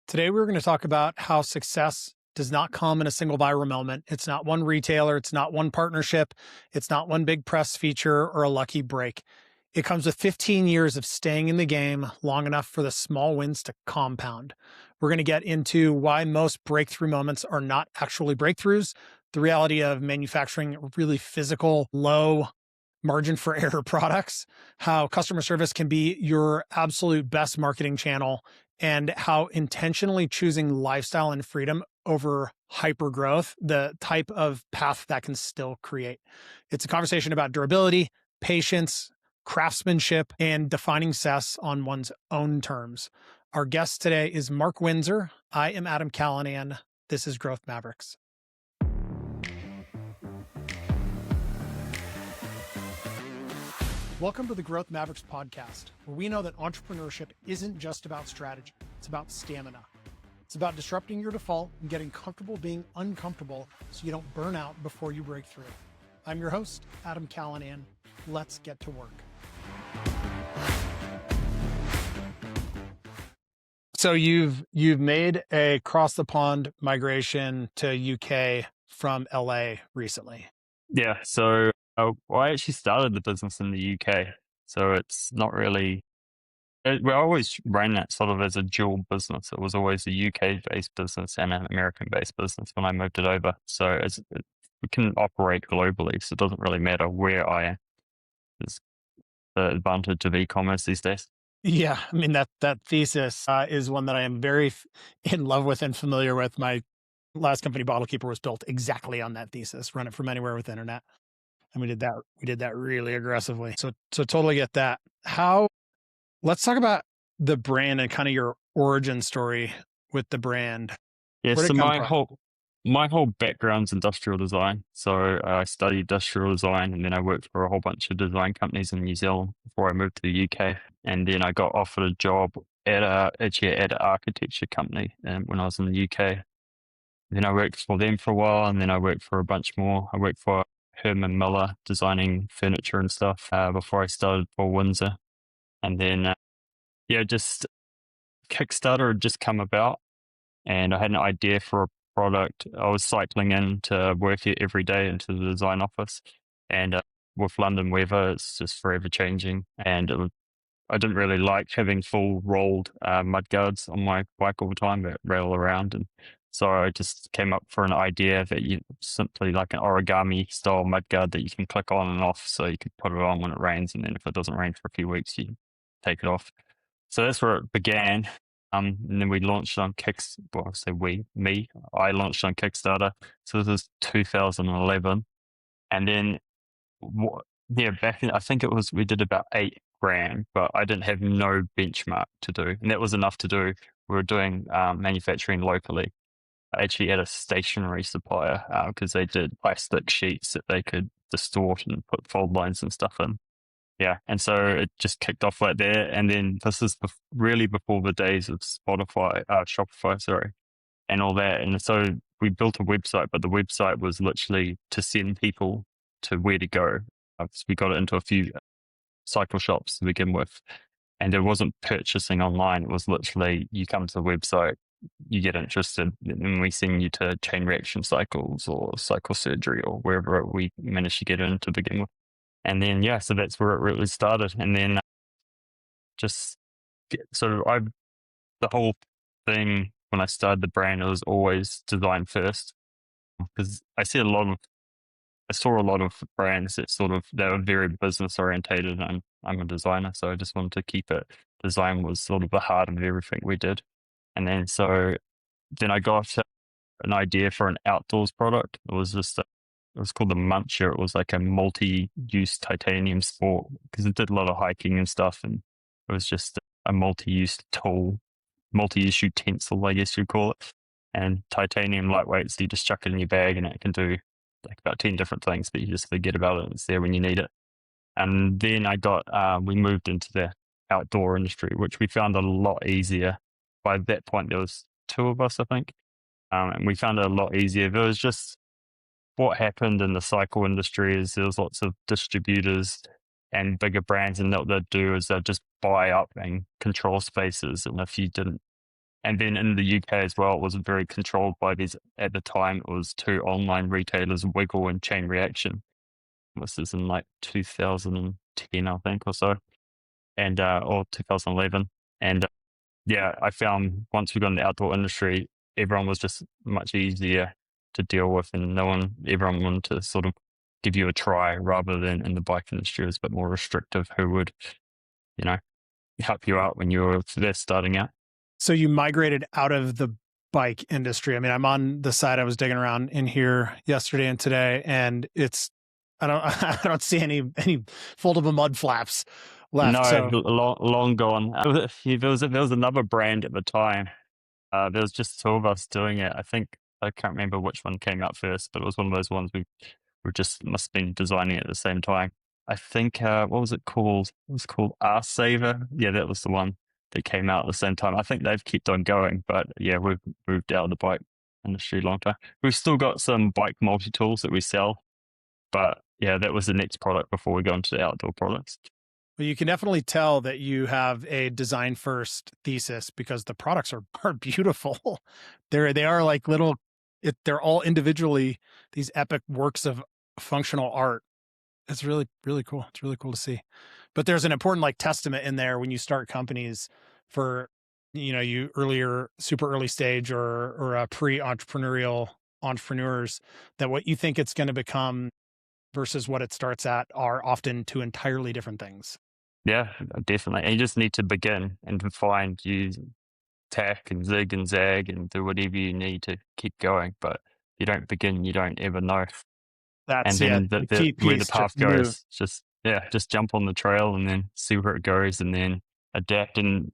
Today, we're going to talk about how success does not come in a single viral moment. It's not one retailer, it's not one partnership, it's not one big press feature or a lucky break. It comes with 15 years of staying in the game long enough for the small wins to compound. We're going to get into why most breakthrough moments are not actually breakthroughs, the reality of manufacturing really physical, low margin for error products, how customer service can be your absolute best marketing channel, and how intentionally choosing lifestyle and freedom over hyper growth, the type of path that can still create. It's a conversation about durability, patience, craftsmanship, and defining success on one's own terms. Our guest today is Mark Windsor. I am Adam Callinan. This is Growth Mavericks. Welcome to the Growth Mavericks Podcast, where we know that entrepreneurship isn't just about strategy. It's about stamina. It's about disrupting your default and getting comfortable being uncomfortable so you don't burn out before you break through. I'm your host, Adam Callinan. Let's get to work. So you've made a cross the pond migration to UK from LA recently. Yeah, so I actually started the business in the UK, so it's not really. We always ran that sort of as a dual business. It was always a UK-based business and an American-based business when I moved it over. So we can operate globally, so it doesn't really matter where I am. It's the advantage of e-commerce these days. Yeah, I mean, that thesis is one that I am very in love with and familiar with. My last company, Bottle Keeper, was built exactly on that thesis. Run it from anywhere with internet, and we did that really aggressively. So totally get that. Let's talk about the brand and kind of your origin story with the brand. Yeah, Where'd so it come from? my whole background's industrial design. So I studied industrial design, and then I worked for a whole bunch of design companies in New Zealand before I moved to the UK. And then I got offered a job at an architecture company when I was in the UK. Then I worked for them for a while, and then I worked for a bunch more. I worked for Herman Miller designing furniture and stuff before I started for Windsor. And then, just Kickstarter had just come about, and I had an idea for a product. I was cycling in to work here every day into the design office, and with London weather, it's just forever changing. And I didn't really like having full rolled mudguards on my bike all the time that rail around. And so I just came up for an idea that you simply like an origami style mudguard that you can click on and off. So you can put it on when it rains. And then if it doesn't rain for a few weeks, you take it off. So that's where it began. And then we launched on I launched on Kickstarter. So this is 2011. And then, back in, I think we did about $8,000, but I didn't have no benchmark to do. And that was enough to do. We were doing manufacturing locally. I actually had a stationary supplier because they did plastic sheets that they could distort and put fold lines and stuff in. Yeah, and so it just kicked off like that. And then this is really before the days of Shopify, and all that. And so we built a website, but the website was literally to send people to where to go. So we got it into a few cycle shops to begin with, and it wasn't purchasing online. It was literally you come to the website, you get interested, and we send you to Chain Reaction Cycles or Cycle Surgery or wherever we managed to get in to begin with. And then, so that's where it really started. And then the whole thing when I started the brand, it was always design first. Because I saw a lot of brands that they were very business orientated, and I'm a designer. So I just wanted to keep it. Design was sort of the heart of everything we did. And then I got an idea for an outdoors product. It was called the Muncher. It was like a multi-use titanium sport because it did a lot of hiking and stuff. And it was just a multi-use tool, multi-use utensil, I guess you'd call it. And titanium lightweight, so you just chuck it in your bag and it can do like about 10 different things, but you just forget about it. It's there when you need it. And then we moved into the outdoor industry, which we found a lot easier. By that point, there was 2 of us, I think. And we found it a lot easier. There was just what happened in the cycle industry is there was lots of distributors and bigger brands, and what they'd do is they'd just buy up and control spaces. And if you didn't And then in the UK as well, it was very controlled by these, at the time, it was two online retailers, Wiggle and Chain Reaction. This is in like 2010, I think, or so, and or 2011. And yeah, I found once we got in the outdoor industry, everyone was just much easier to deal with, and everyone wanted to sort of give you a try, rather than in the bike industry, it was a bit more restrictive who would, help you out when you were first starting out. So you migrated out of the bike industry. I mean, I'm on the side. I was digging around in here yesterday and today, and I don't see any foldable mud flaps left. No, So long gone. There was another brand at the time. There was just two of us doing it. I can't remember which one came out first, but it was one of those ones we just must have been designing it at the same time. I think, what was it called? It was called R Saver. Yeah, that was the one that came out at the same time. I think they've kept on going, but yeah, we've moved out of the bike industry a long time. We've still got some bike multi-tools that we sell, but yeah, that was the next product before we go into the outdoor products. well, you can definitely tell that you have a design first thesis, because the products are beautiful. They are like they're all individually these epic works of functional art. It's really, really cool. It's really cool to see. But there's an important like testament in there when you start companies for, you super early stage or pre-entrepreneurial entrepreneurs, that what you think it's going to become versus what it starts at are often two entirely different things. Yeah, definitely. And you just need to begin and to find, use tack and zig and zag and do whatever you need to keep going. But if you don't begin, you don't ever know. That's And then the key where the piece. path Just move. goes, just jump on the trail and then see where it goes, and then adapt. And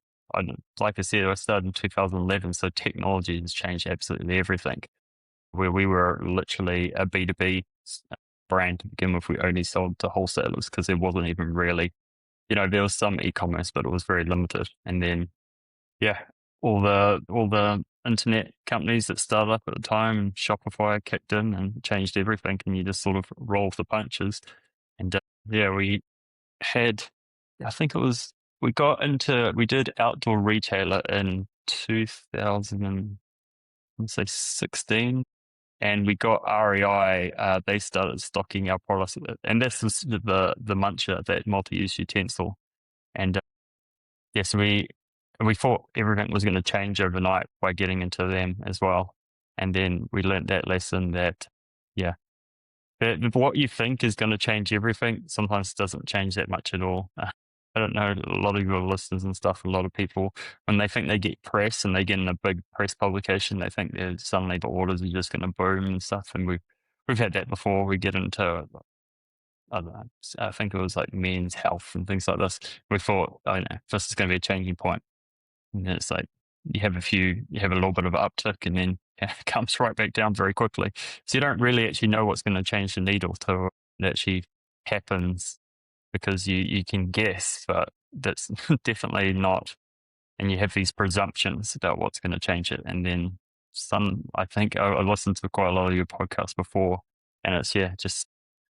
like I said, I started in 2011, so technology has changed absolutely everything. Where we were literally a B2B brand to begin with, we only sold to wholesalers because there wasn't even really, there was some e-commerce, but it was very limited. And then, yeah, all the internet companies that started up at the time, Shopify kicked in and changed everything, and you just sort of roll with the punches. And we had, I think it was, we did outdoor retailer in 2016, and we got REI. They started stocking our products, and this was the muncher, that multi-use utensil. And so we thought everything was going to change overnight by getting into them as well. And then we learned that lesson that, that what you think is going to change everything sometimes doesn't change that much at all. I don't know, a lot of your listeners and stuff, a lot of people, when they think they get press and they get in a big press publication, they think that suddenly the orders are just going to boom and stuff. And we've had that before. We get into, I don't know, I think it was like men's health and things like this. We thought, this is going to be a changing point. And then it's like, you have a little bit of an uptick, and then it comes right back down very quickly. So you don't really actually know what's going to change the needle till it actually happens, because you can guess, but that's definitely not. And you have these presumptions about what's going to change it. And then I think I listened to quite a lot of your podcasts before, and it's, just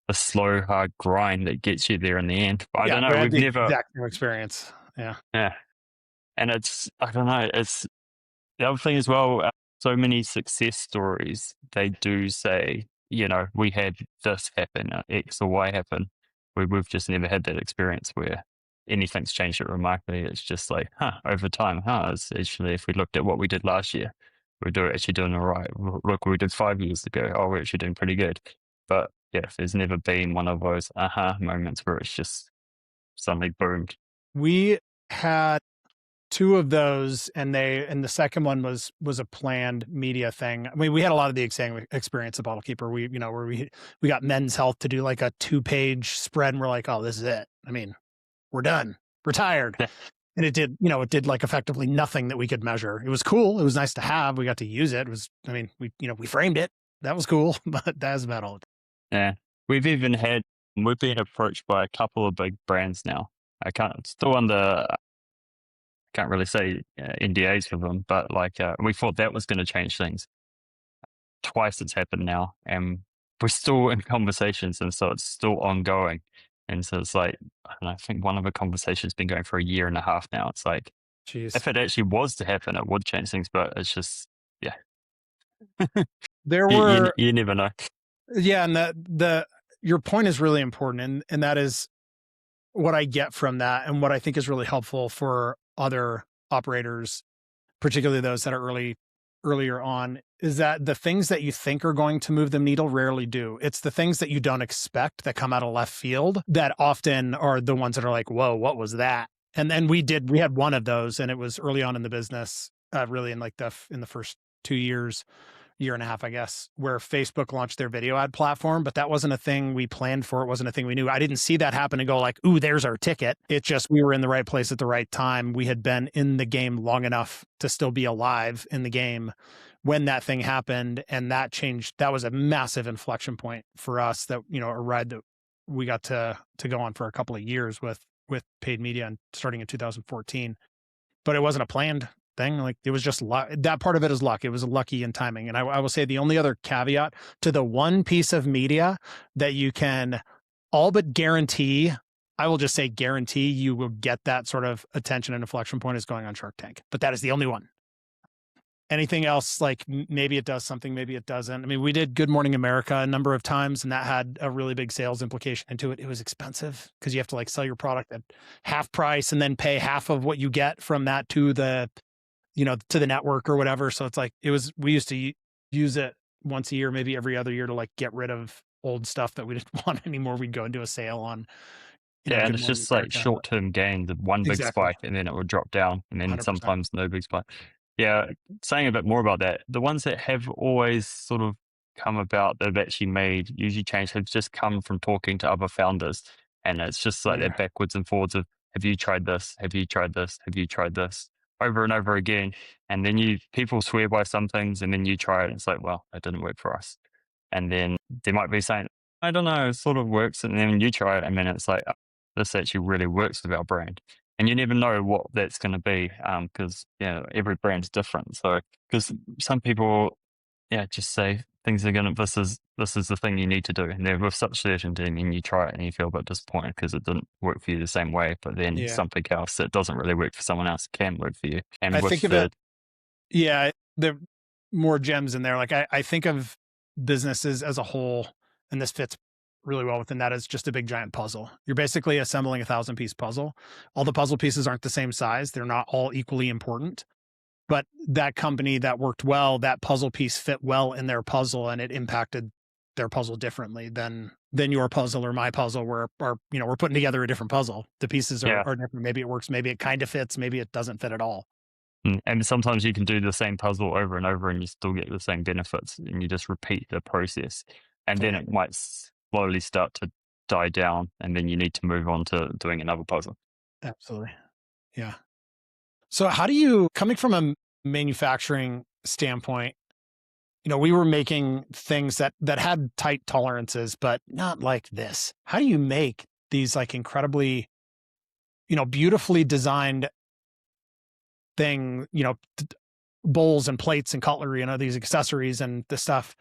a slow, hard grind that gets you there in the end. But I don't know, we've never... exact same experience. Yeah. Yeah. And I don't know, it's the other thing as well, so many success stories, they do say, we had this happen, X or Y happen. We've just never had that experience where anything's changed it remarkably. It's just like, over time, it's actually, if we looked at what we did last year, we're actually doing all right. Look what we did 5 years ago. We're actually doing pretty good. But yeah, there's never been one of those moments where it's just suddenly boomed. We had two of those, and the second one was a planned media thing. I mean, we had a lot of the same experience at Bottle Keeper. We, where we got Men's Health to do like a 2-page spread, and we're like, oh, this is it. I mean, we're done, retired. And it did like effectively nothing that we could measure. It was cool. It was nice to have. We got to use it. It was, we framed it. That was cool, but that's about all. Yeah. We've been approached by a couple of big brands now. I can't really say NDAs for them, but we thought that was going to change things. Twice it's happened now, and we're still in conversations, and so it's still ongoing. And so it's like, I think one of the conversations has been going for 1.5 years now. It's like, Jeez. If it actually was to happen, it would change things, but it's just, yeah, There you, you, were, you never know. yeah. And your point is really important. And that is what I get from that. And what I think is really helpful for other operators, particularly those that are earlier on, is that the things that you think are going to move the needle rarely do. It's the things that you don't expect that come out of left field that often are the ones that are like, whoa, what was that? And then we had one of those, and it was early on in the business, really in in the first 2 years, year and a half, I guess, where Facebook launched their video ad platform, but that wasn't a thing we planned for. It wasn't a thing we knew. I didn't see that happen and go like, ooh, there's our ticket. It's just, we were in the right place at the right time. We had been in the game long enough to still be alive in the game when that thing happened. And that changed. That was a massive inflection point for us, that, a ride that we got to go on for a couple of years with paid media, and starting in 2014, but it wasn't a planned thing. Like, it was just luck. That part of it is luck. It was lucky in timing. And I will say the only other caveat to the one piece of media that you can all but guarantee, I will just say guarantee you will get that sort of attention and inflection point, is going on Shark Tank. But that is the only one. Anything else, like maybe it does something, maybe it doesn't. I mean, we did Good Morning America a number of times, and that had a really big sales implication into it. It was expensive because you have to like sell your product at half price and then pay half of what you get from that to the to the network or whatever. So it's like, we used to use it once a year, maybe every other year, to like get rid of old stuff that we didn't want anymore. We'd go and do a sale on, Yeah, and Good it's Morning just like America. short-term gain, the one big Exactly. spike, and then it would drop down, and then 100%. sometimes no big spike. Yeah, saying a bit more about that, the ones that have always sort of come about, that have actually made usually change, have just come from talking to other founders. And it's just like that backwards and forwards of, have you tried this? Have you tried this? Have you tried this? Over and over again. And then people swear by some things, and then you try it, and it's like, well, it didn't work for us. And then they might be saying, I don't know, it sort of works. And then you try it, and then it's like, oh, this actually really works with our brand. And you never know what that's going to be, because every brand's different. So, because some people, just say things are going to, this is the thing you need to do, and they're with such certainty, and then you try it and you feel a bit disappointed because it didn't work for you the same way. But then something else that doesn't really work for someone else can work for you. And I think of it, there are more gems in there. Like, I think of businesses as a whole, and this fits really well within that, as just a big giant puzzle. You're basically assembling a 1,000-piece puzzle. All the puzzle pieces aren't the same size. They're not all equally important, but that company that worked well, that puzzle piece fit well in their puzzle, and it impacted their puzzle differently than your puzzle or my puzzle. We're putting together a different puzzle. The pieces are different. Maybe it works, maybe it kind of fits, maybe it doesn't fit at all. And sometimes you can do the same puzzle over and over, and you still get the same benefits, and you just repeat the process. And then it might slowly start to die down, and then you need to move on to doing another puzzle. Absolutely. Yeah. So how do you, coming from a manufacturing standpoint, we were making things that had tight tolerances, but not like this. How do you make these like incredibly, beautifully designed bowls and plates and cutlery and all these accessories and this stuff?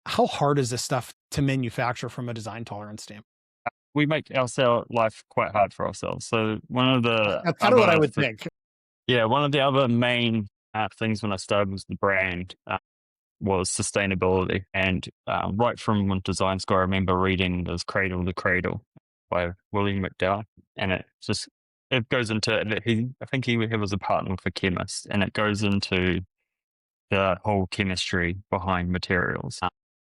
How hard is this stuff to manufacture from a design tolerance standpoint? We make our life quite hard for ourselves. So that's kind of what I would think. Yeah, one of the other main things when I started was the brand was sustainability. And right from when design school, I remember reading this Cradle to Cradle by William McDowell, and it goes into, I think he was a partner with a chemist, and it goes into the whole chemistry behind materials.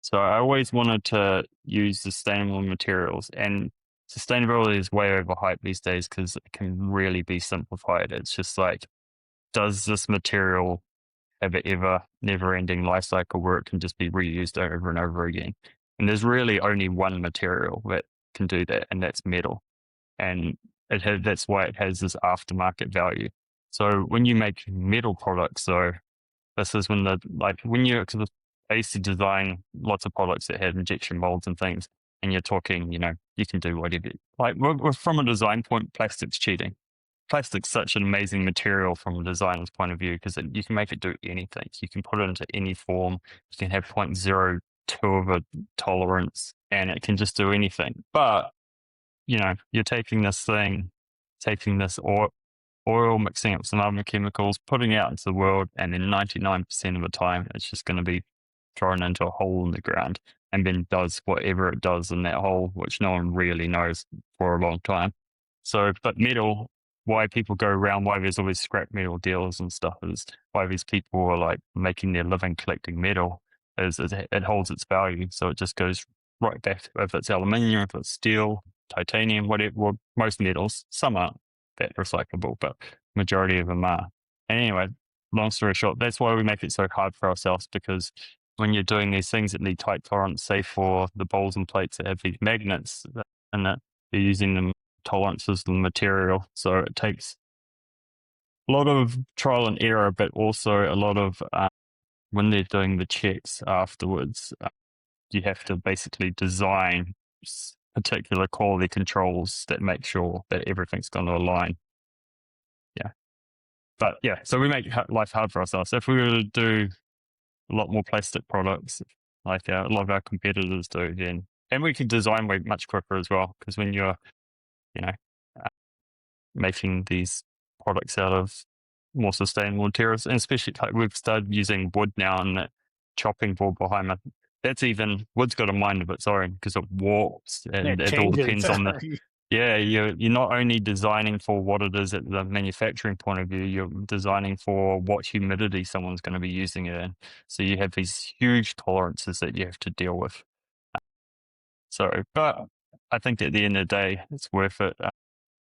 So I always wanted to use sustainable materials, and sustainability is way overhyped these days because it can really be simplified. It's just like, does this material have an never-ending life cycle where it can just be reused over and over again? And there's really only one material that can do that, and that's metal. And that's why it has this aftermarket value. So when you make metal products, this is when I used to design lots of products that had injection molds and things, and you're talking, you can do whatever. Like, from a design point, plastic's cheating. Plastic's such an amazing material from a designer's point of view because you can make it do anything. You can put it into any form. You can have 0.02 of a tolerance, and it can just do anything. But, you're taking this ore, oil, mixing up some other chemicals, putting it out into the world, and then 99% of the time, it's just going to be thrown into a hole in the ground and then does whatever it does in that hole, which no one really knows for a long time. So, but metal, why people go around, why there's always scrap metal deals and stuff, is why these people are like making their living collecting metal, is it holds its value. So it just goes right back to, if it's aluminium, if it's steel, titanium, whatever. Well, most metals, some aren't that recyclable, but majority of them are. And anyway, long story short, that's why we make it so hard for ourselves, because when you're doing these things that need tight tolerance, say for the bowls and plates that have these magnets, and that you're using them tolerances of the material. So it takes a lot of trial and error, but also a lot of, when they're doing the checks afterwards, you have to basically design particular quality controls that make sure that everything's going to align. Yeah. But yeah, so we make life hard for ourselves. If we were to do a lot more plastic products like a lot of our competitors do, then, and we can design way much quicker as well, because when you're, making these products out of more sustainable materials, and especially like we've started using wood now, and that chopping board behind it, that's even, wood's got a mind of its own because it warps, and it all depends on the, you're not only designing for what it is at the manufacturing point of view, you're designing for what humidity someone's going to be using it in. So you have these huge tolerances that you have to deal with. So, but I think at the end of the day, it's worth it,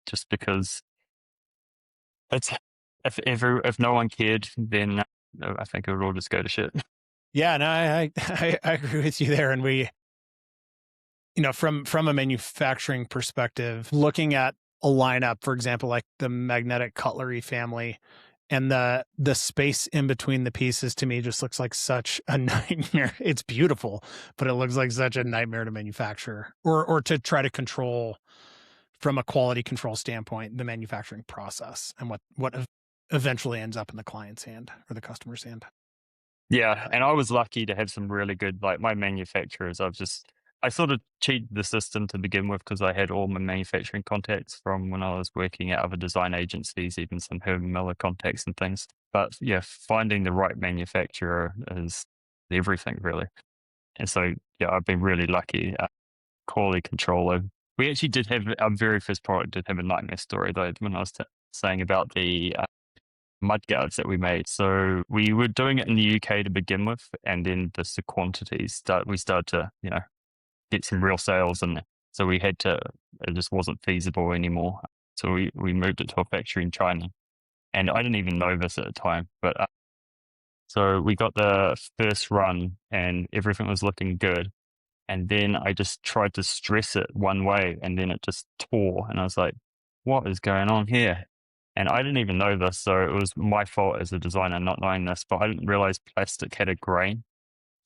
just because it's, if no one cared, then I think it would all just go to shit. Yeah, no, I agree with you there. And we, from a manufacturing perspective, looking at a lineup, for example, like the magnetic cutlery family, and the space in between the pieces to me just looks like such a nightmare. It's beautiful, but it looks like such a nightmare to manufacture or to try to control from a quality control standpoint, the manufacturing process and what eventually ends up in the client's hand or the customer's hand. Yeah, and I was lucky to have some really good, like my manufacturers. I sort of cheated the system to begin with, because I had all my manufacturing contacts from when I was working at other design agencies, even some Herman Miller contacts and things. But yeah, finding the right manufacturer is everything, really. And so, yeah, I've been really lucky. Quality control. We actually did have, our very first product did have a nightmare story, though, when I was saying about the mudguards that we made. So we were doing it in the UK to begin with, and then the quantities we started to, get some real sales, and so we had to, it just wasn't feasible anymore. So we moved it to a factory in China, and I didn't even know this at the time, but so we got the first run and everything was looking good. And then I just tried to stress it one way, and then it just tore. And I was like, what is going on here? And I didn't even know this. So it was my fault as a designer not knowing this, but I didn't realize plastic had a grain.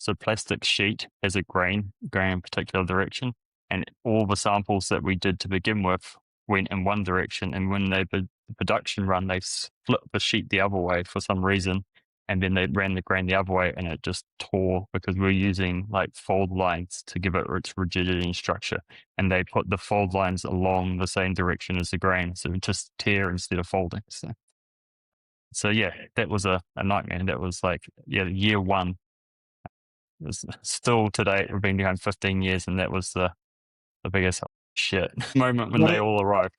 So plastic sheet has a grain going in a particular direction. And all the samples that we did to begin with went in one direction. And when they did the production run, they flipped the sheet the other way for some reason. And then they ran the grain the other way, and it just tore, because we were using like fold lines to give it its rigidity and structure. And they put the fold lines along the same direction as the grain. So it just tear instead of folding. So yeah, that was a nightmare. That was like, year one. It's still today, we've been behind 15 years, and that was the biggest shit moment when they all arrived.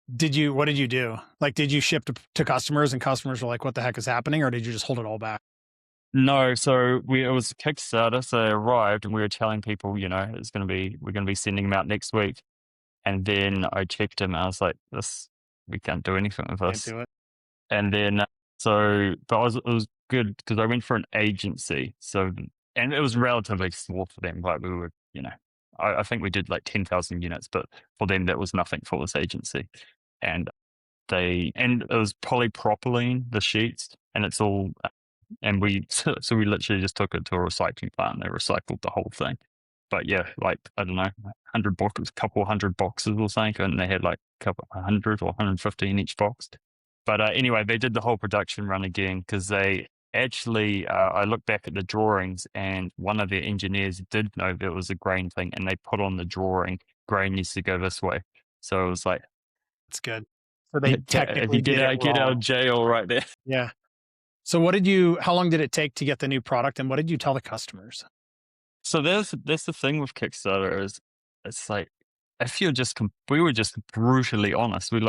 What did you do? Like, did you ship to customers and customers were like, what the heck is happening? Or did you just hold it all back? No, so it was Kickstarter. So they arrived, and we were telling people, we're going to be sending them out next week. And then I checked them, and I was like, we can't do anything with this. Can't do it. And then, but it was good because I went for an agency. So, and it was relatively small for them. Like we were, I think we did like 10,000 units, but for them, that was nothing for this agency. And it was polypropylene, the sheets, and it's all, and so we literally just took it to a recycling plant and they recycled the whole thing. But yeah, like, I don't know, 100 boxes, couple hundred boxes or something, and they had like a couple 100 or 150 in each box. But anyway, they did the whole production run again, because they actually, I looked back at the drawings, and one of their engineers did know there was a grain thing, and they put on the drawing, grain needs to go this way. So it was like, That's good. So they If you technically did it get out wrong. of jail right there. Yeah. So how long did it take to get the new product, and what did you tell the customers? So that's the thing with Kickstarter is it's like if you're we were just brutally honest. We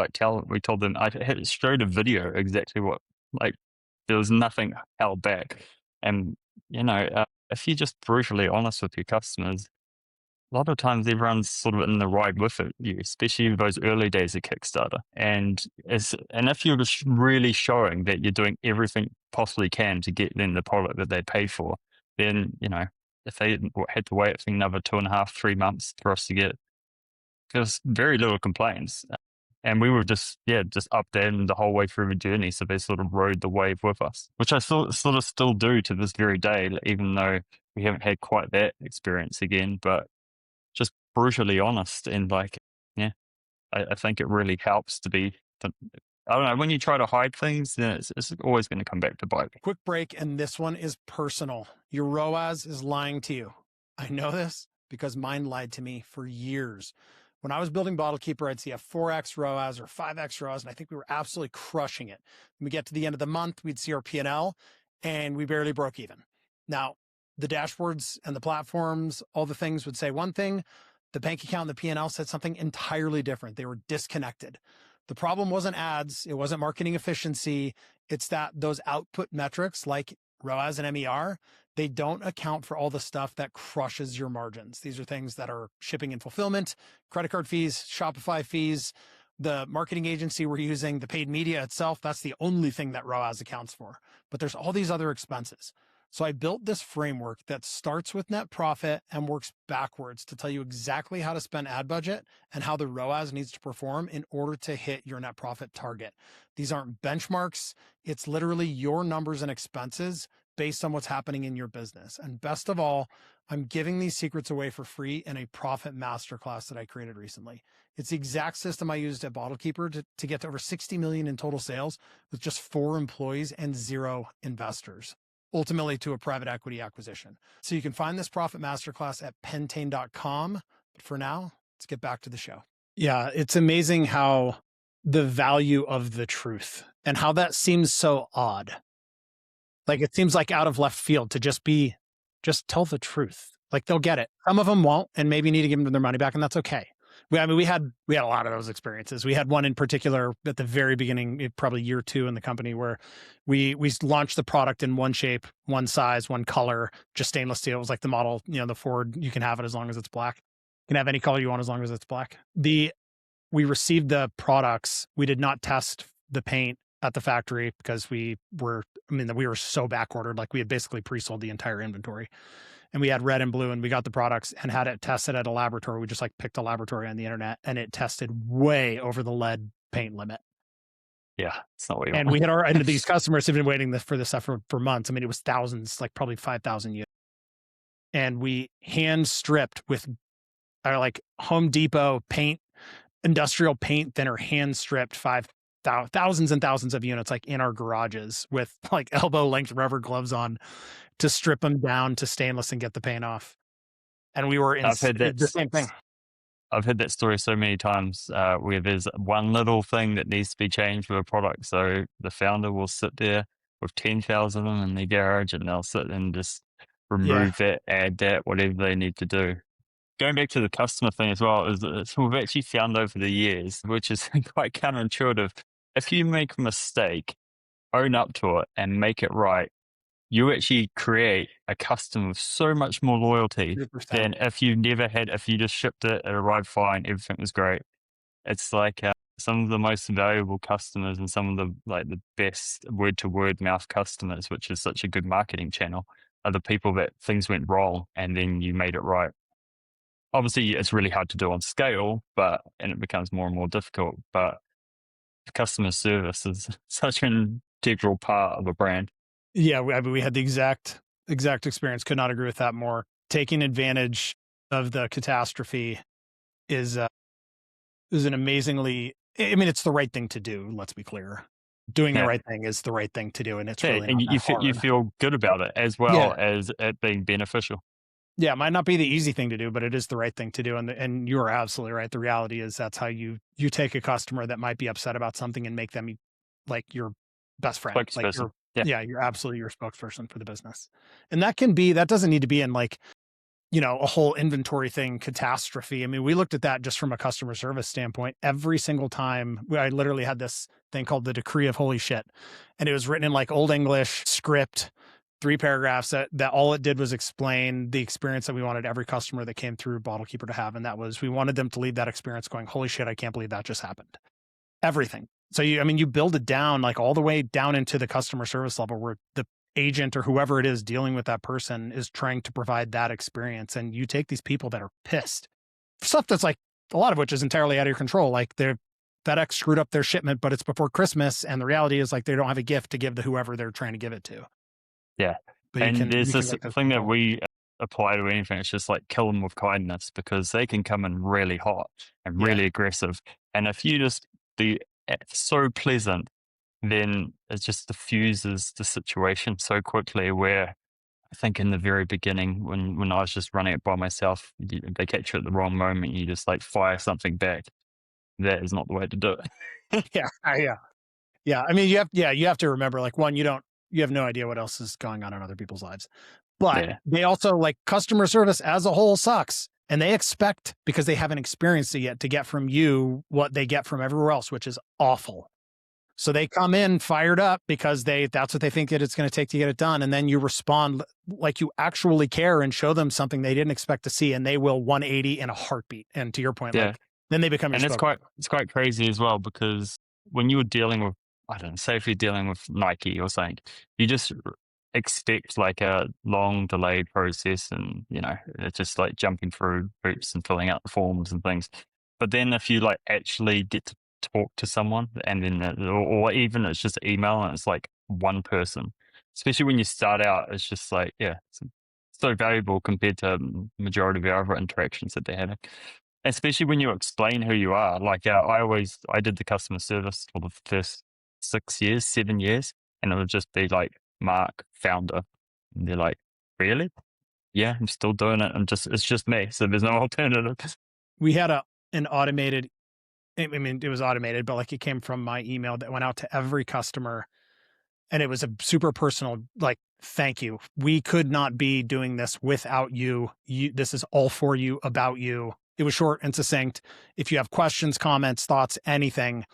told them I had showed a video exactly what like there was nothing held back, and if you're just brutally honest with your customers, a lot of times everyone's sort of in the ride with it, especially in those early days of Kickstarter. And if you're just really showing that you're doing everything possibly can to get them the product that they pay for, then, if they had to wait, I think, another 2.5, 3 months for us to get it, there's very little complaints. And we were just up there the whole way through the journey. So they sort of rode the wave with us, which I sort of still do to this very day, even though we haven't had quite that experience again. But just brutally honest and I think it really helps to be. I don't know, when you try to hide things, then it's always going to come back to bite. Quick break, and this one is personal. Your ROAS is lying to you. I know this because mine lied to me for years. When I was building Bottle Keeper, I'd see a 4x ROAS or 5x ROAS, and I think we were absolutely crushing it. When we get to the end of the month, we'd see our P&L, and we barely broke even. Now, the dashboards and the platforms, all the things would say one thing. The bank account and the P&L said something entirely different. They were disconnected. The problem wasn't ads. It wasn't marketing efficiency. It's that those output metrics like ROAS and MER, they don't account for all the stuff that crushes your margins. These are things that are shipping and fulfillment, credit card fees, Shopify fees, the marketing agency we're using, the paid media itself. That's the only thing that ROAS accounts for. But there's all these other expenses. So I built this framework that starts with net profit and works backwards to tell you exactly how to spend ad budget and how the ROAS needs to perform in order to hit your net profit target. These aren't benchmarks. It's literally your numbers and expenses based on what's happening in your business. And best of all, I'm giving these secrets away for free in a profit masterclass that I created recently. It's the exact system I used at Bottle Keeper to get to over 60 million in total sales with just 4 employees and 0 investors, ultimately to a private equity acquisition. So you can find this profit masterclass at pentane.com. But for now, let's get back to the show. Yeah, it's amazing how the value of the truth and how that seems so odd. Like it seems like out of left field to just tell the truth. Like they'll get it. Some of them won't, and maybe need to give them their money back, and that's okay. We had a lot of those experiences. We had one in particular at the very beginning, probably year 2 in the company, where we launched the product in one shape, one size, one color, just stainless steel. It was like the model, the Ford. You can have it as long as it's black. You can have any color you want as long as it's black. We received the products. We did not test the paint at the factory because we were so back ordered. Like we had basically pre-sold the entire inventory. And we had red and blue, and we got the products and had it tested at a laboratory. We just picked a laboratory on the internet, and it tested way over the lead paint limit. Yeah, it's not what you and want. and these customers have been waiting for this stuff for months. I mean, it was thousands, like probably 5,000 units. And we hand stripped with our Home Depot paint, industrial paint thinner, hand stripped thousands and thousands of units in our garages with elbow length rubber gloves on to strip them down to stainless and get the paint off. And we were I've heard the same thing. I've heard that story so many times where there's one little thing that needs to be changed with a product. So the founder will sit there with 10,000 of them in their garage, and they'll sit and just remove that, add that, whatever they need to do. Going back to the customer thing as well, we've actually found over the years, which is quite counterintuitive. If you make a mistake, own up to it and make it right, you actually create a customer with so much more loyalty 100%. than if you just shipped it arrived fine, everything was great. It's some of the most valuable customers and some of the best word-to-word mouth customers, which is such a good marketing channel, are the people that things went wrong and then you made it right. Obviously, it's really hard to do on scale, and it becomes more and more difficult, but customer service is such an integral part of a brand. Yeah, we had the exact experience. Could not agree with that more. Taking advantage of the catastrophe is an amazingly. It's the right thing to do. Let's be clear. Doing the right thing is the right thing to do, and it's really and not you feel good about it as well as it being beneficial. Yeah, it might not be the easy thing to do, but it is the right thing to do. And you are absolutely right. The reality is that's how you take a customer that might be upset about something and make them like your best friend. Like Spokesperson. Yeah. you're absolutely your spokesperson for the business. And that doesn't need to be in like, a whole inventory thing catastrophe. I mean, we looked at that just from a customer service standpoint. Every single time I literally had this thing called the decree of holy shit. And it was written in like old English script, 3 paragraphs that all it did was explain the experience that we wanted every customer that came through Bottle Keeper to have. And that was, we wanted them to leave that experience going, holy shit, I can't believe that just happened. Everything. So you build it down, like all the way down into the customer service level where the agent or whoever it is dealing with that person is trying to provide that experience. And you take these people that are pissed for stuff that's like, a lot of which is entirely out of your control. Like FedEx screwed up their shipment, but it's before Christmas. And the reality is like, they don't have a gift to give to whoever they're trying to give it to. Yeah. But and there's this thing that we apply to anything. It's just like kill them with kindness, because they can come in really hot and really aggressive. And if you just be so pleasant, then it just diffuses the situation so quickly, where I think in the very beginning, when I was just running it by myself, they catch you at the wrong moment, you just like fire something back. That is not the way to do it. Yeah. I mean, you have to remember, like, one, you have no idea what else is going on in other people's lives, but they also, like, customer service as a whole sucks. And they expect, because they haven't experienced it yet, to get from you what they get from everywhere else, which is awful. So they come in fired up because that's what they think that it's going to take to get it done. And then you respond like you actually care and show them something they didn't expect to see, and they will 180 in a heartbeat. And to your point, like, then they become your And it's quite crazy as well, because when you were dealing with, I don't know, say if you're dealing with Nike or something, you just expect like a long delayed process, and it's just like jumping through hoops and filling out the forms and things. But then if you like actually get to talk to someone, and then or even it's just email and it's like one person, especially when you start out, it's just like it's so valuable compared to majority of our other interactions that they're having, especially when you explain who you are. Like I did the customer service for the first 7 years, and it would just be like, Mark, founder, and they're like, really? Yeah, I'm still doing it. It's just me, so there's no alternative. We had an automated, I mean, it was automated, but like it came from my email that went out to every customer, and it was a super personal, like, thank you. We could not be doing this without you. This is all for you, about you. It was short and succinct. If you have questions, comments, thoughts, anything,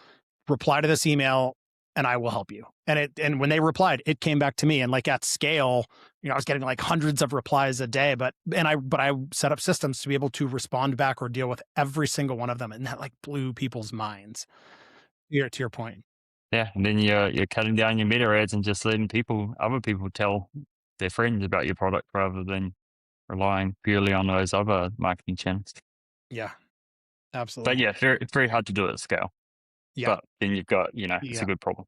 reply to this email and I will help you. And when they replied, it came back to me. And like at scale, I was getting like hundreds of replies a day, but I set up systems to be able to respond back or deal with every single one of them. And that like blew people's minds. To your point. Yeah. And then you're cutting down your meta ads and just letting other people tell their friends about your product, rather than relying purely on those other marketing channels. Yeah, absolutely. But yeah, it's very hard to do it at scale. Yeah. But then you've got, it's a good problem.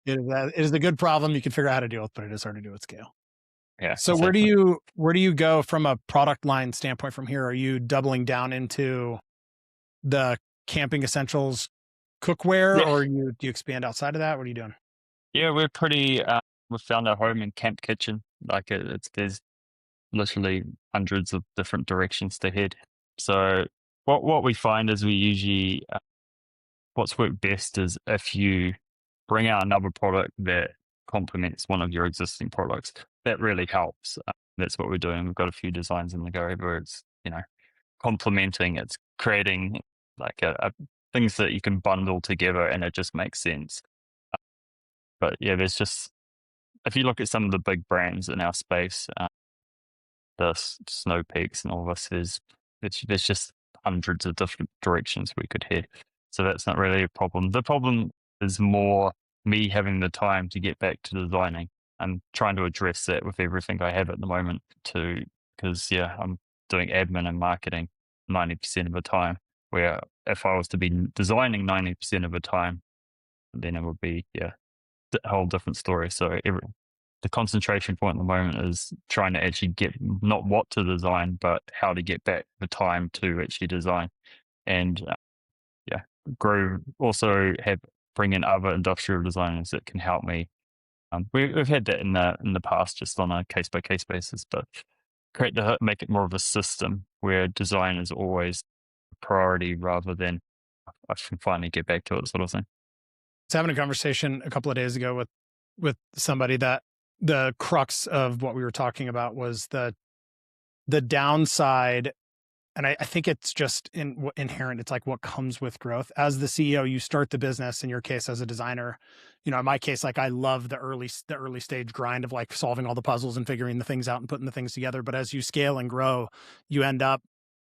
It is a good problem you can figure out how to deal with, but it is hard to do at scale. Yeah. So exactly. Where do you go from a product line standpoint from here? Are you doubling down into the camping essentials cookware, or do you expand outside of that? What are you doing? Yeah, we're pretty, we've found our home in Camp Kitchen. Like there's literally hundreds of different directions to head. So what we find is we usually, what's worked best is if you bring out another product that complements one of your existing products. That really helps. That's what we're doing. We've got a few designs in the go where it's, complementing, it's creating like a things that you can bundle together, and it just makes sense. But yeah, there's just, if you look at some of the big brands in our space, the Snow Peaks and all of us, there's just hundreds of different directions we could head. So that's not really a problem. The problem is more me having the time to get back to designing. I'm trying to address that with everything I have at the moment too, because I'm doing admin and marketing 90% of the time, where if I was to be designing 90% of the time, then it would be, a whole different story. So the concentration point at the moment is trying to actually get not what to design, but how to get back the time to actually design. And grow, also bring in other industrial designers that can help me. We've had that in the past, just on a case by case basis, but make it more of a system where design is always a priority rather than I can finally get back to it sort of thing. I was having a conversation a couple of days ago with somebody that the crux of what we were talking about was the downside. And I think it's just inherent. It's like what comes with growth. As the CEO, you start the business, in your case, as a designer. In my case, like I love the early stage grind of like solving all the puzzles and figuring the things out and putting the things together. But as you scale and grow, you end up,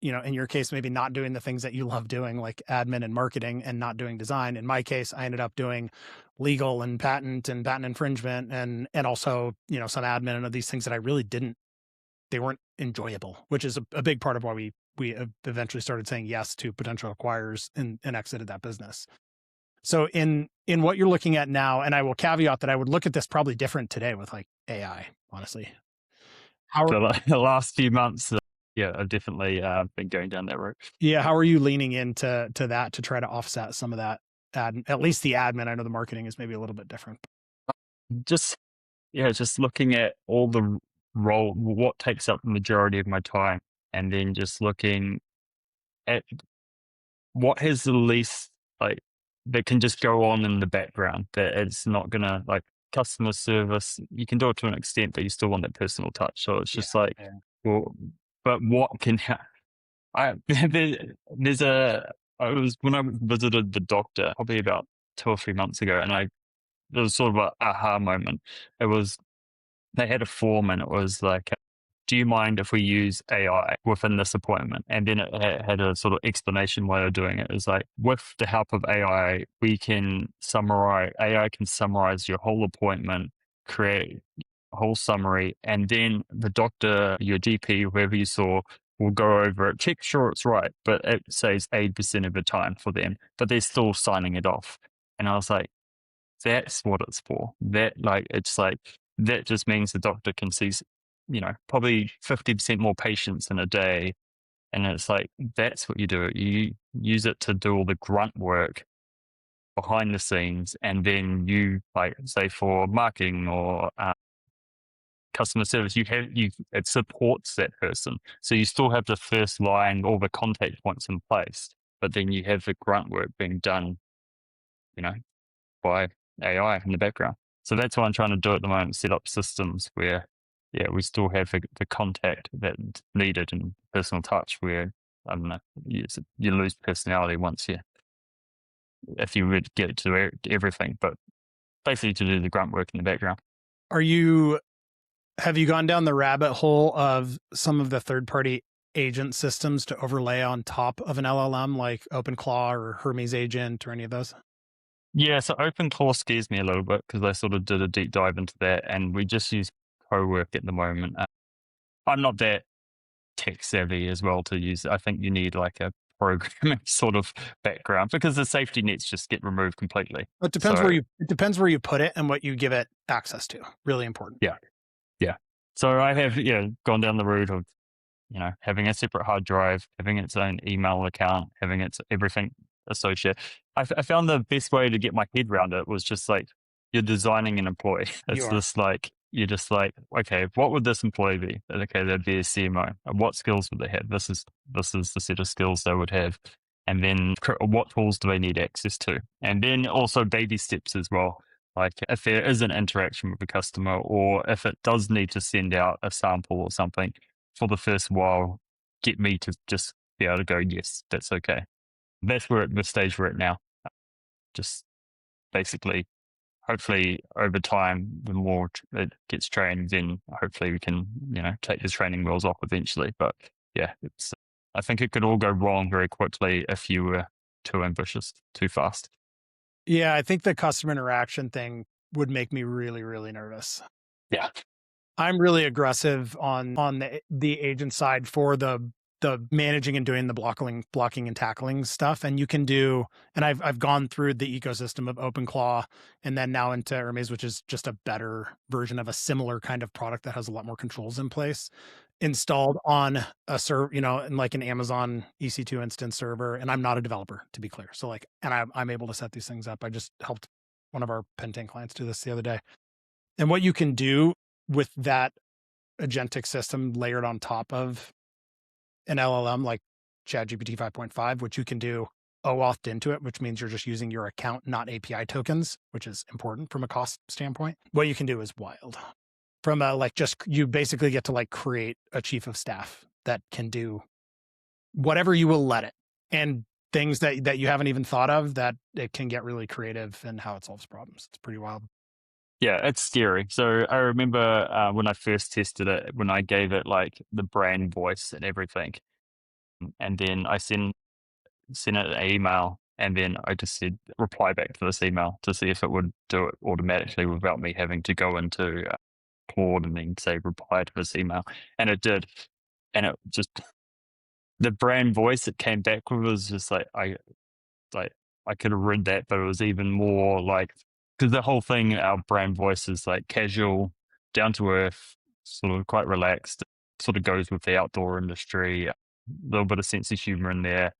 in your case, maybe not doing the things that you love doing, like admin and marketing, and not doing design. In my case, I ended up doing legal and patent infringement and also, some admin and these things that I really they weren't enjoyable, which is a big part of why we eventually started saying yes to potential acquirers and exited that business. So in what you're looking at now, and I will caveat that I would look at this probably different today with like AI, honestly. The last few months, I've definitely been going down that route. Yeah, how are you leaning into that to try to offset some of that at least the admin? I know the marketing is maybe a little bit different. Just looking at all the what takes up the majority of my time, and then just looking at what has the least that can just go on in the background, that it's not gonna customer service. You can do it to an extent, but you still want that personal touch. So it's just well, but what can when I visited the doctor probably about 2 or 3 months ago, and there was sort of a aha moment. They had a form, and it was like, do you mind if we use AI within this appointment? And then it had a sort of explanation way of doing it. It was like, with the help of AI, AI can summarize your whole appointment, create a whole summary, and then the doctor, your GP, whoever you saw, will go over it, check sure it's right, but it saves 80% of the time for them, but they're still signing it off. And I was like, that's what it's for. That just means the doctor can see, probably 50% more patients in a day. And it's like, that's what you do. You use it to do all the grunt work behind the scenes. And then you say for marketing or customer service, it supports that person. So you still have the first line, all the contact points in place, but then you have the grunt work being done, by AI in the background. So that's what I'm trying to do at the moment, set up systems where, we still have the contact that's needed and personal touch where, I don't know, you lose personality if you would get to everything, but basically to do the grunt work in the background. Have you gone down the rabbit hole of some of the third-party agent systems to overlay on top of an LLM like OpenClaw or Hermes Agent or any of those? Yeah, so OpenClaw scares me a little bit because I sort of did a deep dive into that, and we just use CoWork at the moment. I'm not that tech savvy as well to use it. I think you need like a programming sort of background because the safety nets just get removed completely. It depends where you put it and what you give it access to. Really important. Yeah. So I have gone down the route of having a separate hard drive, having its own email account, having its everything associated. I found the best way to get my head around it was just like, you're designing an employee. It's just like, you're just like, okay, what would this employee be? Okay, they'd be a CMO. What skills would they have? This is the set of skills they would have. And then what tools do they need access to? And then also baby steps as well. Like if there is an interaction with a customer, or if it does need to send out a sample or something, for the first while, get me to just be able to go, yes, that's okay. That's the stage we're at now. Just basically, hopefully over time, the more it gets trained, then hopefully we can, take the training wheels off eventually. But I think it could all go wrong very quickly if you were too ambitious, too fast. Yeah, I think the customer interaction thing would make me really, really nervous. Yeah. I'm really aggressive on the agent side for the managing and doing the blocking and tackling stuff. And you can do, and I've gone through the ecosystem of OpenClaw and then now into Hermes, which is just a better version of a similar kind of product that has a lot more controls in place, installed on a server, in like an Amazon EC2 instance server. And I'm not a developer, to be clear. So I'm able to set these things up. I just helped one of our pen tank clients do this the other day. And what you can do with that agentic system layered on top of an LLM like ChatGPT 5.5, which you can do OAuth into it, which means you're just using your account, not API tokens, which is important from a cost standpoint. What you can do is wild. From a you basically get to create a chief of staff that can do whatever you will let it, and things that you haven't even thought of, that it can get really creative in how it solves problems. It's pretty wild. Yeah, it's scary. So I remember when I first tested it, when I gave it the brand voice and everything, and then I sent it an email, and then I just said reply back to this email to see if it would do it automatically without me having to go into Claude and then say reply to this email, and it did, and it just the brand voice it came back with was just I could have read that, but it was even more because the whole thing, our brand voice is casual, down to earth, sort of quite relaxed, sort of goes with the outdoor industry, a little bit of sense of humor in there.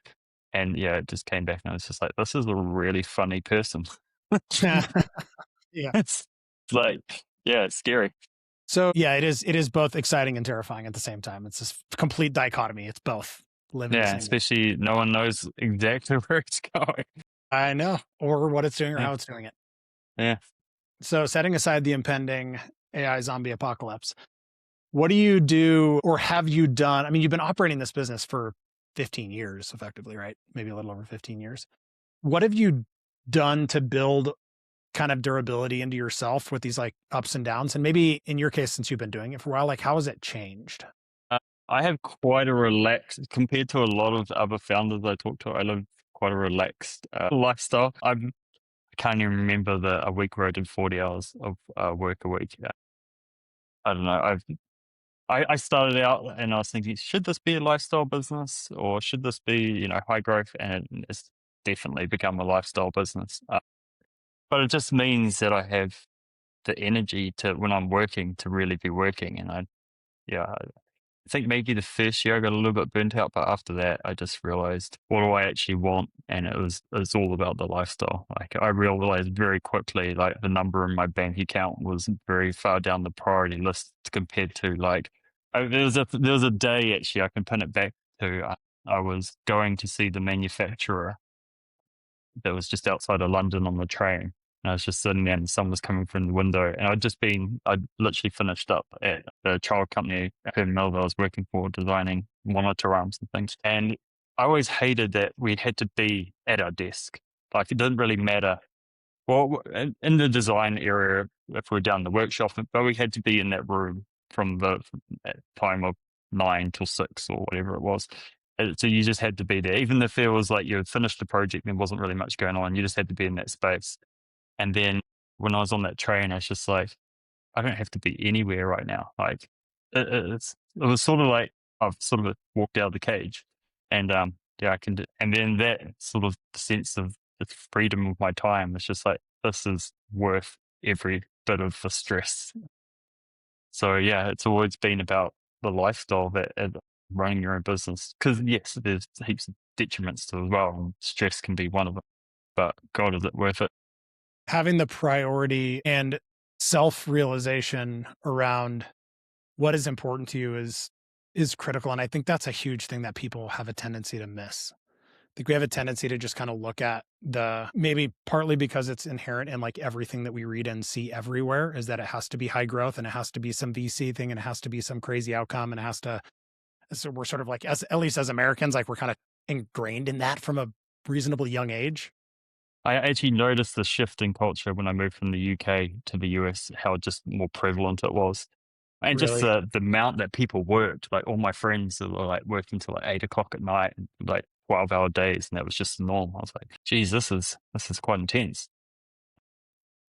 And yeah, it just came back and I was just like, this is a really funny person. Yeah. It's it's scary. So yeah, it is both exciting and terrifying at the same time. It's this complete dichotomy. It's both. Yeah, especially no one knows exactly where it's going. I know, or what it's doing or how it's doing it. Yeah. So setting aside the impending AI zombie apocalypse, what do you do or have you done? I mean, you've been operating this business for 15 years effectively, right? Maybe a little over 15 years. What have you done to build kind of durability into yourself with these ups and downs? And maybe in your case, since you've been doing it for a while, how has it changed? I have quite a relaxed, compared to a lot of other founders I talk to, I live quite a relaxed lifestyle. I can't even remember a week where I did 40 hours of work a week. I don't know. I started out and I was thinking, should this be a lifestyle business or should this be, high growth? And it's definitely become a lifestyle business. But it just means that I have the energy to, when I'm working, to really be working. And I think maybe the first year I got a little bit burnt out, but after that, I just realized what do I actually want, and it's all about the lifestyle. I realized very quickly, the number in my bank account was very far down the priority list compared to there was a day actually I can pin it back to. I was going to see the manufacturer that was just outside of London on the train. And I was just sitting there and someone was coming from the window, and I'd literally finished up at the child company in Melbourne I was working for, designing monitor arms and things. And I always hated that we had to be at our desk. It didn't really matter. Well, in the design area, if we were down in the workshop, but we had to be in that room from the time of 9 till 6 or whatever it was. So you just had to be there. Even if it was you had finished the project and there wasn't really much going on, you just had to be in that space. And then when I was on that train, I was just I don't have to be anywhere right now. It was sort of I've sort of walked out of the cage, and I can do. And then that sort of sense of the freedom of my time, it's just this is worth every bit of the stress. So yeah, it's always been about the lifestyle that running your own business. Because yes, there's heaps of detriments to it as well, and stress can be one of them. But God, is it worth it? Having the priority and self-realization around what is important to you is critical. And I think that's a huge thing that people have a tendency to miss. I think we have a tendency to just kind of look at maybe partly because it's inherent in everything that we read and see everywhere, is that it has to be high growth and it has to be some VC thing and it has to be some crazy outcome and it has to, so we're sort of at least as Americans, we're kind of ingrained in that from a reasonably young age. I actually noticed the shift in culture when I moved from the UK to the US, how just more prevalent it was. And Really? just the amount that people worked, all my friends were working till 8 o'clock at night, 12-hour days, and that was just the norm. I was like, geez, this is quite intense.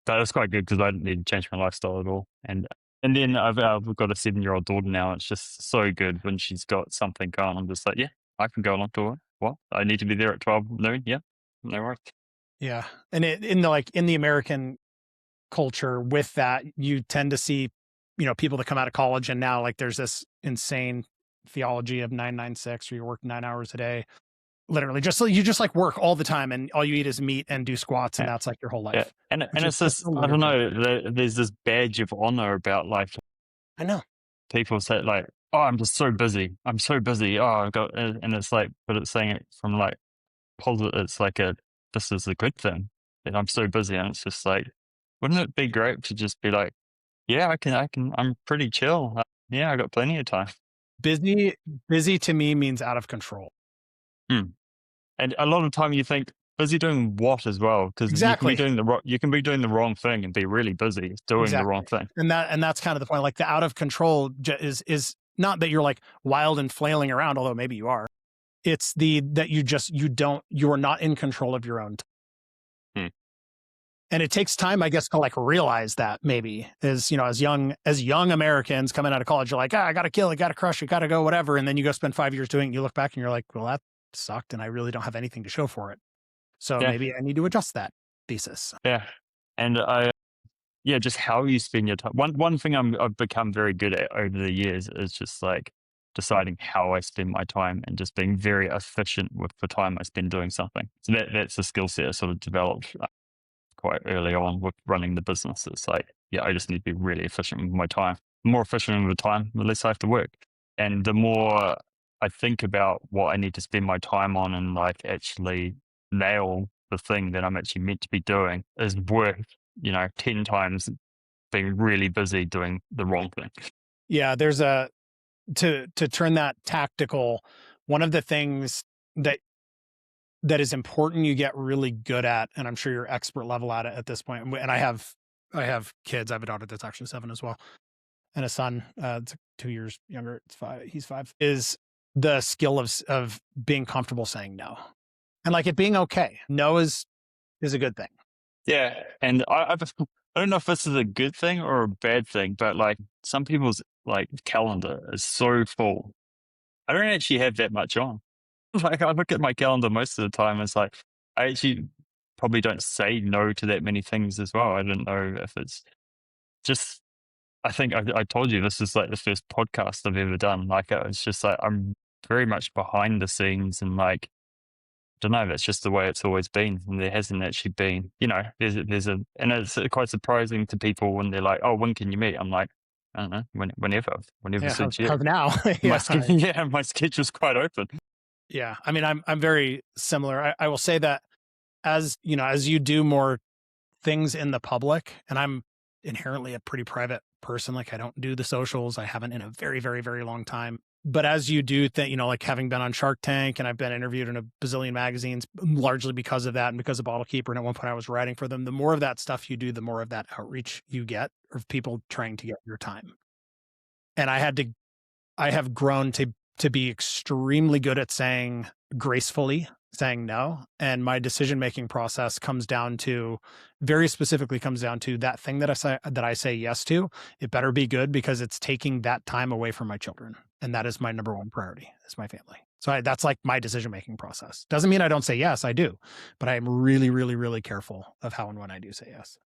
But it was quite good because I didn't need to change my lifestyle at all. And then I've got a 7-year-old daughter now. It's just so good when she's got something going. I'm just yeah, I can go along to it. What? I need to be there at 12 noon? Yeah, no worries. Yeah. And in the American culture with that, you tend to see, people that come out of college and now there's this insane theology of 996 where you work 9 hours a day, literally you just work all the time and all you eat is meat and do squats and that's your whole life. Yeah. And it's just, I don't know, there's this badge of honor about I know. people say like, oh, I'm just so busy. I'm so busy. Oh, I've got, and it's like, but it's saying it from like positive. It's like this is a good thing that I'm so busy. And it's just like, wouldn't it be great to just be like, yeah, I'm pretty chill. Yeah, I got plenty of time. Busy to me means out of control. And a lot of time you think, busy doing what as well? Because Exactly. you can be doing the wrong thing and be really busy doing the wrong thing. And that's kind of the point. Like the out of control is not that you're like wild and flailing around, although maybe you are. It's that you're not in control of your own time. And it takes time, I guess, to like realize that maybe as young Americans coming out of college, you're like, I got to kill it, got to crush it, got to go whatever. And then you go spend 5 years doing it. And you look back and you're like, well, that sucked. And I really don't have anything to show for it. So maybe I need to adjust that thesis. Yeah. And just how you spend your time. One thing I've become very good at over the years is just like deciding how I spend my time and just being very efficient with the time I spend doing something. So that's a skill set I sort of developed quite early on with running the business. It's like, I just need to be really efficient with my time. The more efficient with the time, the less I have to work. And the more I think about what I need to spend my time on and like actually nail the thing that I'm actually meant to be doing is worth, 10 times being really busy doing the wrong thing. Yeah, there's to turn that tactical, one of the things that is important you get really good at, and I'm sure you're expert level at it at this point. And I have kids. I have a daughter that's actually 7 as well, and a son. It's 2 years younger. It's 5. He's 5. Is the skill of being comfortable saying no, and like it being okay. No is a good thing. Yeah, and I don't know if this is a good thing or a bad thing, but like some people's like calendar is so full. I don't actually have that much on. Like I look at my calendar most of the time, it's like I actually probably don't say no to that many things as well. I don't know if it's just, I think I told you this is like the first podcast I've ever done. Like it's just like I'm very much behind the scenes and like, I don't know, that's just the way it's always been. And there hasn't actually been, and it's quite surprising to people when they're like, oh, when can you meet? I'm like, I don't know, whenever suits you. Now. My schedule's quite open. Yeah. I mean, I'm very similar. I will say that as you do more things in the public, and I'm inherently a pretty private person, like I don't do the socials. I haven't in a very, very, very long time. But as you do like having been on Shark Tank and I've been interviewed in a bazillion magazines, largely because of that and because of Bottle Keeper. And at one point I was writing for them, the more of that stuff you do, the more of that outreach you get of people trying to get your time. And I have grown to be extremely good at saying gracefully saying no. And my decision-making process very specifically comes down to that thing that I say yes to. It better be good because it's taking that time away from my children. And that is my number one priority, is my family. So that's like my decision-making process. Doesn't mean I don't say yes, I do, but I'm really, really, really careful of how and when I do say yes.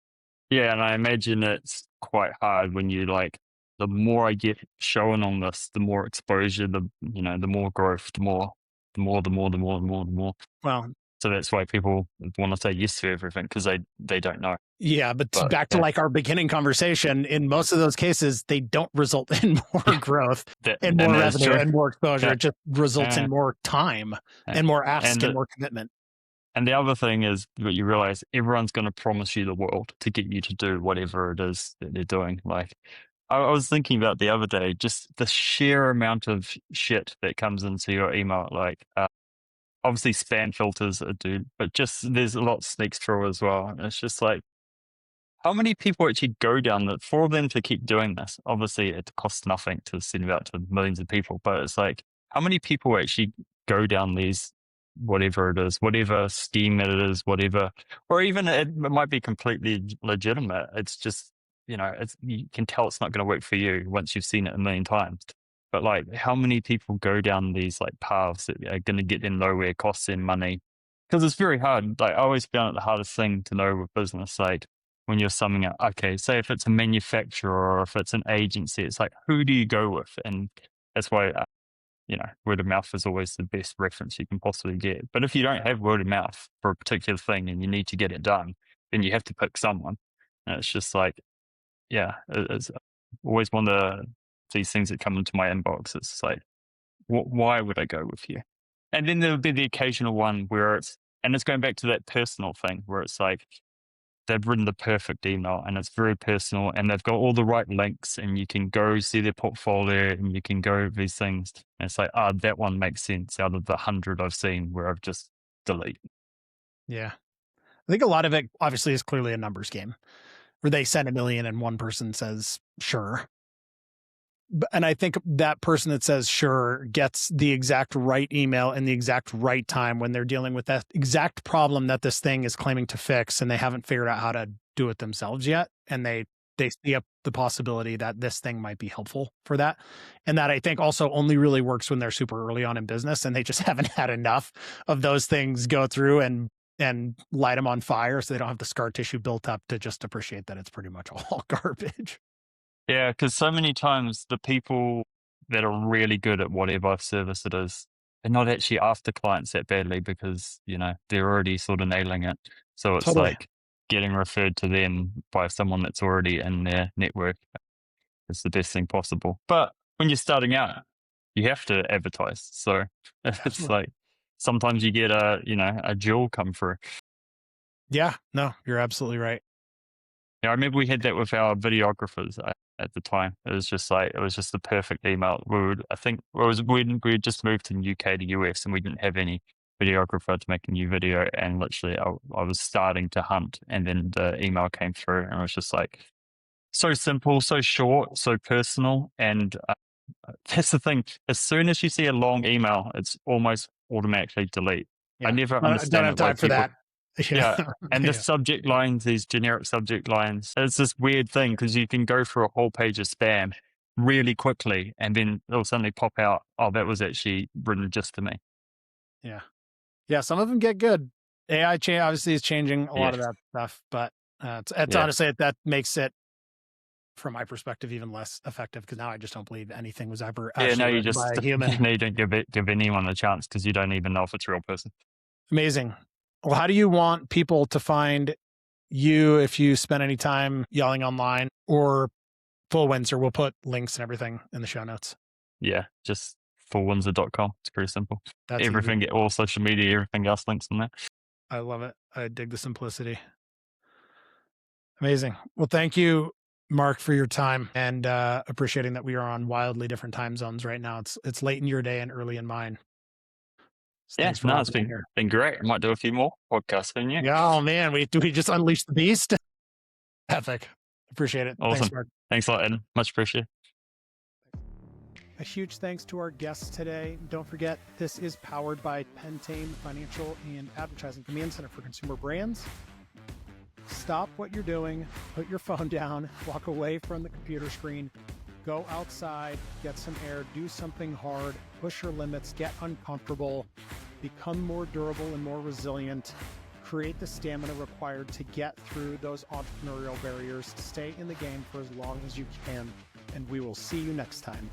Yeah. And I imagine it's quite hard when you like, the more I get shown on this, the more exposure, the more growth, the more. Well, so that's why people want to say yes to everything because they don't know. Yeah, but back to like our beginning conversation, in most of those cases, they don't result in more growth and more revenue and more exposure. It just results in more time and more ask and more commitment. And the other thing is that you realize everyone's going to promise you the world to get you to do whatever it is that they're doing. Like I was thinking about the other day, just the sheer amount of shit that comes into your email, like obviously spam filters are due, but just there's a lot sneaks through as well. And it's just like, how many people actually go down that for them to keep doing this? Obviously it costs nothing to send it out to millions of people, but it's like, how many people actually go down these, whatever it is, whatever scheme it is, whatever, or even it might be completely legitimate. It's just, you can tell it's not going to work for you once you've seen it a million times. But like, how many people go down these like paths that are going to get them nowhere, cost them money? Because it's very hard. Like I always found it the hardest thing to know with business. Like when you're summing up, okay, say if it's a manufacturer or if it's an agency, it's like, who do you go with? And that's why, word of mouth is always the best reference you can possibly get. But if you don't have word of mouth for a particular thing and you need to get it done, then you have to pick someone. And it's just like, it's always one of these things that come into my inbox. It's like, why would I go with you? And then there'll be the occasional one where it's going back to that personal thing where it's like, they've written the perfect email and it's very personal and they've got all the right links and you can go see their portfolio and you can go these things. And it's like, that one makes sense out of the 100 I've seen where I've just deleted. Yeah. I think a lot of it obviously is clearly a numbers game where they send 1 million and one person says, sure. And I think that person that says sure gets the exact right email in the exact right time when they're dealing with that exact problem that this thing is claiming to fix and they haven't figured out how to do it themselves yet. And they see up the possibility that this thing might be helpful for that. And that I think also only really works when they're super early on in business and they just haven't had enough of those things go through and light them on fire so they don't have the scar tissue built up to just appreciate that it's pretty much all garbage. Yeah, because so many times the people that are really good at whatever service it is, they're not actually after clients that badly because, they're already sort of nailing it. So it's Totally. like getting referred to them by someone that's already in their network is the best thing possible. But when you're starting out, you have to advertise. So it's Absolutely. like sometimes you get a jewel come through. Yeah, no, you're absolutely right. Yeah, I remember we had that with our videographers at the time. It was just the perfect email. I think it was when we had just moved to the UK to US and we didn't have any videographer to make a new video. And literally I was starting to hunt and then the email came through and it was just like so simple, so short, so personal. And that's the thing. As soon as you see a long email, it's almost automatically delete. Yeah. I never I don't understand have time for that. Yeah. And the subject lines, these generic subject lines, it's this weird thing because you can go through a whole page of spam really quickly and then it'll suddenly pop out, that was actually written just to me. Yeah. Yeah. Some of them get good. AI obviously is changing a lot of that stuff, but it's honestly, that makes it, from my perspective, even less effective because now I just don't believe anything was ever actually written by a human. You don't give anyone a chance because you don't even know if it's a real person. Amazing. Well, how do you want people to find you if you spend any time yelling online or Full Windsor? We'll put links and everything in the show notes. Yeah, just fullwindsor.com. It's pretty simple. That's everything, easy. All social media, everything else links on there. I love it. I dig the simplicity. Amazing. Well, thank you, Mark, for your time and appreciating that we are on wildly different time zones right now. It's late in your day and early in mine. So yeah, it's been great. I might do a few more podcasts in you. Yeah, oh man, we just unleashed the beast. Epic. Appreciate it. Awesome. Thanks, Mark. Thanks a lot, Ed. Much appreciated. A huge thanks to our guests today. Don't forget, this is powered by Pentane Financial and Advertising Command Center for Consumer Brands. Stop what you're doing, put your phone down, walk away from the computer screen, go outside, get some air, do something hard, push your limits, get uncomfortable, become more durable and more resilient, create the stamina required to get through those entrepreneurial barriers, stay in the game for as long as you can, and we will see you next time.